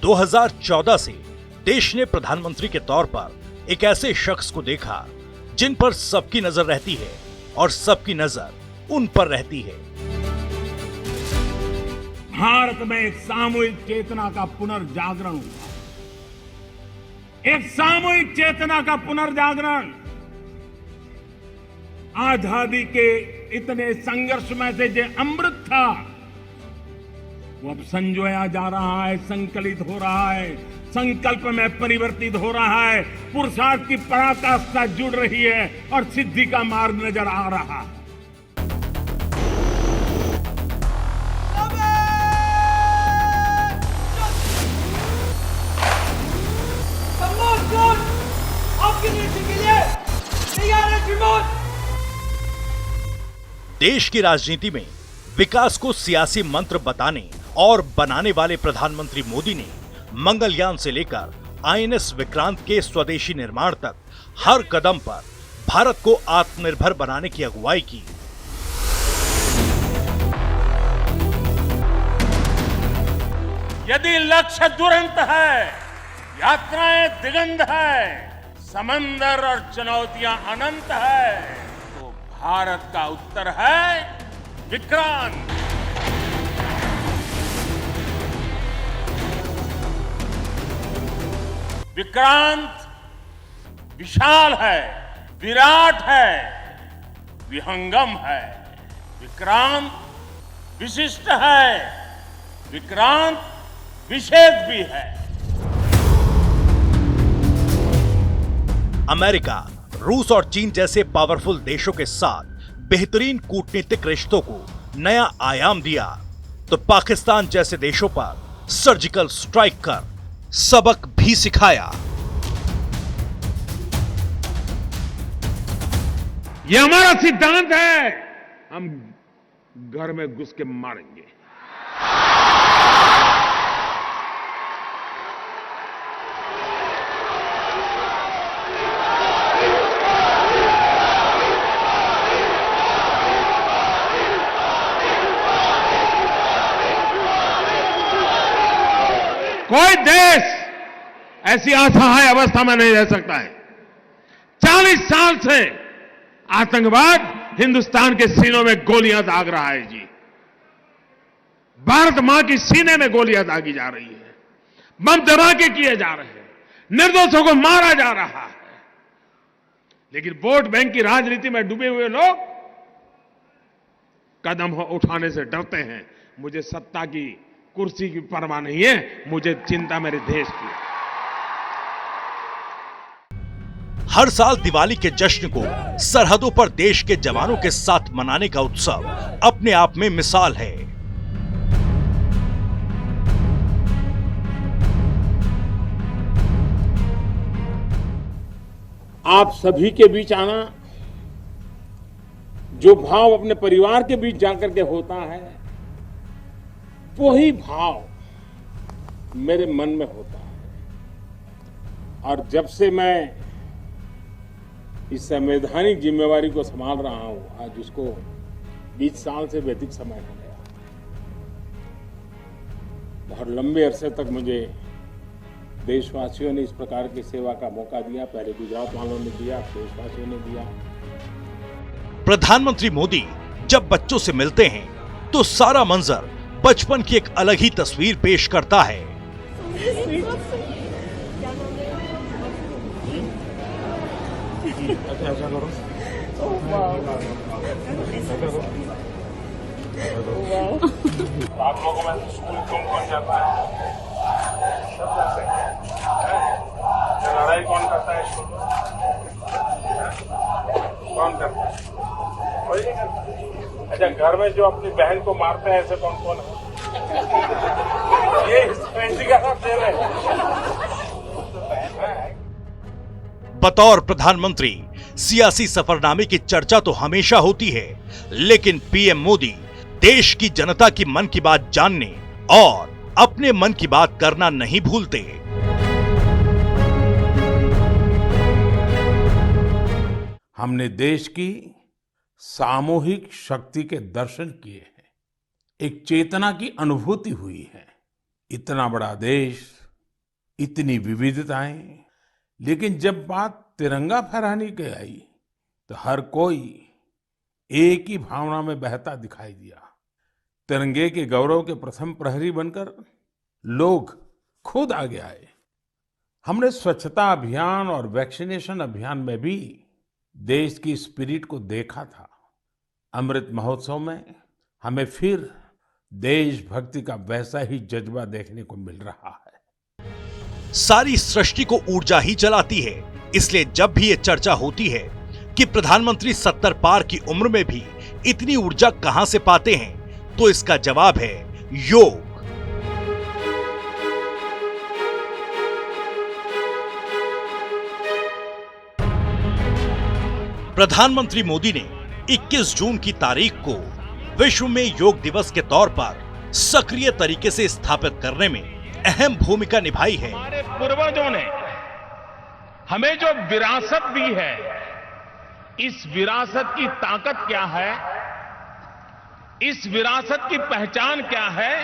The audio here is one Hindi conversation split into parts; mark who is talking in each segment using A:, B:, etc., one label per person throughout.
A: 2014 से देश ने प्रधानमंत्री के तौर पर एक ऐसे शख्स को देखा जिन पर सबकी नजर रहती है और सबकी नजर उन पर रहती है।
B: भारत में एक सामूहिक चेतना का पुनर्जागरण हुआ। एक सामूहिक चेतना का पुनर्जागरण। आजादी के इतने संघर्ष में से जो अमृत था वो अब संजोया जा रहा है, संकलित हो रहा है, संकल्प में परिवर्तित हो रहा है, पुरुषार्थ की पराकाष्ठा जुड़ रही है और सिद्धि का मार्ग नजर आ रहा है।
A: देश की राजनीति में विकास को सियासी मंत्र बताने और बनाने वाले प्रधानमंत्री मोदी ने मंगलयान से लेकर आईएनएस विक्रांत के स्वदेशी निर्माण तक हर कदम पर भारत को आत्मनिर्भर बनाने की अगुवाई की।
B: यदि लक्ष्य दुरंत है, यात्राएं दिगंत है, समंदर और चुनौतियां अनंत है, तो भारत का उत्तर है विक्रांत। विक्रांत विशाल है, विराट है, विहंगम है। विक्रांत विशिष्ट है, विक्रांत विशेष भी है।
A: अमेरिका, रूस और चीन जैसे पावरफुल देशों के साथ बेहतरीन कूटनीतिक रिश्तों को नया आयाम दिया, तो पाकिस्तान जैसे देशों पर सर्जिकल स्ट्राइक कर सबक भी सिखाया।
B: ये हमारा सिद्धांत है, हम घर में घुस के मारेंगे। कोई देश ऐसी असहाय अवस्था में नहीं रह सकता है। 40 साल से आतंकवाद हिंदुस्तान के सीनों में गोलियां दाग रहा है जी। भारत मां की सीने में गोलियां दागी जा रही है, बम धमाके किए जा रहे हैं, निर्दोषों को मारा जा रहा है। लेकिन वोट बैंक की राजनीति में डूबे हुए लोग कदम उठाने से डरते हैं। मुझे सत्ता की कुर्सी की परवाह नहीं है, मुझे चिंता मेरे देश की।
A: हर साल दिवाली के जश्न को सरहदों पर देश के जवानों के साथ मनाने का उत्सव अपने आप में मिसाल है।
B: आप सभी के बीच आना, जो भाव अपने परिवार के बीच जाकर के होता है, वही भाव मेरे मन में होता है। और जब से मैं इस संवैधानिक जिम्मेवारी को संभाल रहा हूं, आज उसको 20 साल से भी अधिक समय हो गया। बहुत लंबे अरसे तक मुझे देशवासियों ने इस प्रकार की सेवा का मौका दिया। पहले गुजरात वालों ने दिया, देशवासियों ने दिया।
A: प्रधानमंत्री मोदी जब बच्चों से मिलते हैं तो सारा मंजर बचपन की एक अलग ही तस्वीर पेश करता है।
B: आप लोगों में स्कूल कौन जाता है? लड़ाई कौन करता है? कौन करता है? कोई नहीं करता। अच्छा, घर में जो अपनी बहन को मारते हैं ऐसे कौन कौन है? ये हिस्ट्री का खेल है।
A: बतौर प्रधानमंत्री सियासी सफरनामे की चर्चा तो हमेशा होती है, लेकिन पीएम मोदी देश की जनता की मन की बात जानने और अपने मन की बात करना नहीं भूलते।
C: हमने देश की सामूहिक शक्ति के दर्शन किए हैं, एक चेतना की अनुभूति हुई है। इतना बड़ा देश इतनी विविधताएं, लेकिन जब बात तिरंगा फहराने की आई तो हर कोई एक ही भावना में बहता दिखाई दिया। तिरंगे के गौरव के प्रथम प्रहरी बनकर लोग खुद आगे आए। हमने स्वच्छता अभियान और वैक्सीनेशन अभियान में भी देश की स्पिरिट को देखा था। अमृत महोत्सव में हमें फिर देशभक्ति का वैसा ही जज्बा देखने को मिल रहा है।
A: सारी सृष्टि को ऊर्जा ही चलाती है, इसलिए जब भी ये चर्चा होती है कि प्रधानमंत्री 70 पार की उम्र में भी इतनी ऊर्जा कहां से पाते हैं, तो इसका जवाब है योग। प्रधानमंत्री मोदी ने 21 जून की तारीख को विश्व में योग दिवस के तौर पर सक्रिय तरीके से स्थापित करने में अहम भूमिका निभाई है।
B: हमारे पूर्वजों ने हमें जो विरासत दी है, इस विरासत की ताकत क्या है, इस विरासत की पहचान क्या है,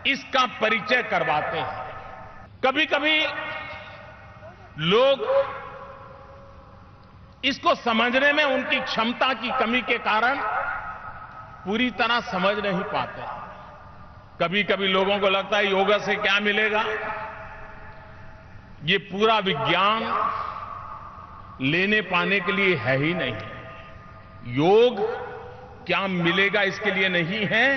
B: इसका परिचय करवाते हैं। कभी कभी लोग इसको समझने में उनकी क्षमता की कमी के कारण पूरी तरह समझ नहीं पाते। कभी कभी लोगों को लगता है योगा से क्या मिलेगा। ये पूरा विज्ञान लेने पाने के लिए है ही नहीं। योग क्या मिलेगा इसके लिए नहीं है।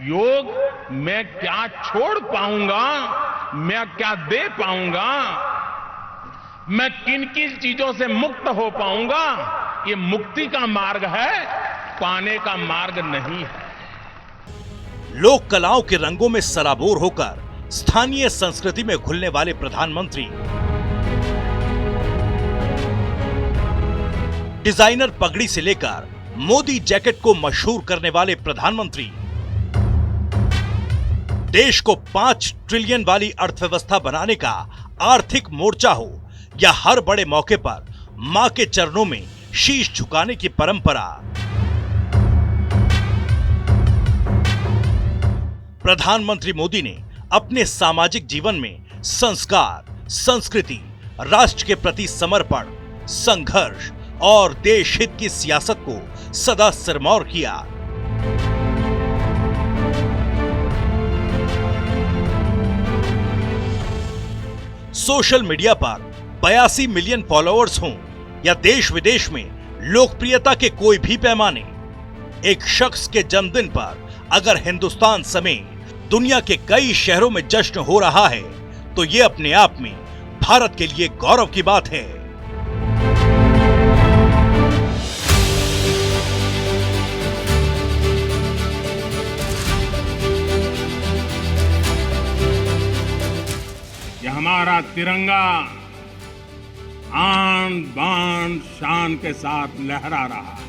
B: योग मैं क्या छोड़ पाऊंगा, मैं क्या दे पाऊंगा, मैं किन किन चीजों से मुक्त हो पाऊंगा, ये मुक्ति का मार्ग है, पाने का मार्ग नहीं है।
A: लोक कलाओं के रंगों में सराबोर होकर स्थानीय संस्कृति में घुलने वाले प्रधानमंत्री, डिजाइनर पगड़ी से लेकर मोदी जैकेट को मशहूर करने वाले प्रधानमंत्री, देश को 5 ट्रिलियन वाली अर्थव्यवस्था बनाने का आर्थिक मोर्चा हो या हर बड़े मौके पर मां के चरणों में शीश झुकाने की परंपरा, प्रधानमंत्री मोदी ने अपने सामाजिक जीवन में संस्कार, संस्कृति, राष्ट्र के प्रति समर्पण, संघर्ष और देश हित की सियासत को सदा सिरमौर किया। सोशल मीडिया पर 82 मिलियन फॉलोअर्स हों या देश विदेश में लोकप्रियता के कोई भी पैमाने, एक शख्स के जन्मदिन पर अगर हिंदुस्तान समेत दुनिया के कई शहरों में जश्न हो रहा है, तो ये अपने आप में भारत के लिए गौरव की बात है।
B: ये हमारा तिरंगा आन बान शान के साथ लहरा रहा है।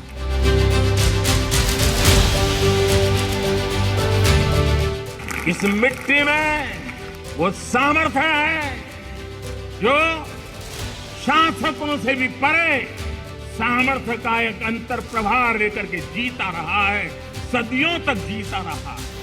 B: इस मिट्टी में वो सामर्थ्य है जो शासकों से भी परे सामर्थ्य का एक अंतर प्रभाव लेकर के जीता रहा है, सदियों तक जीता रहा है।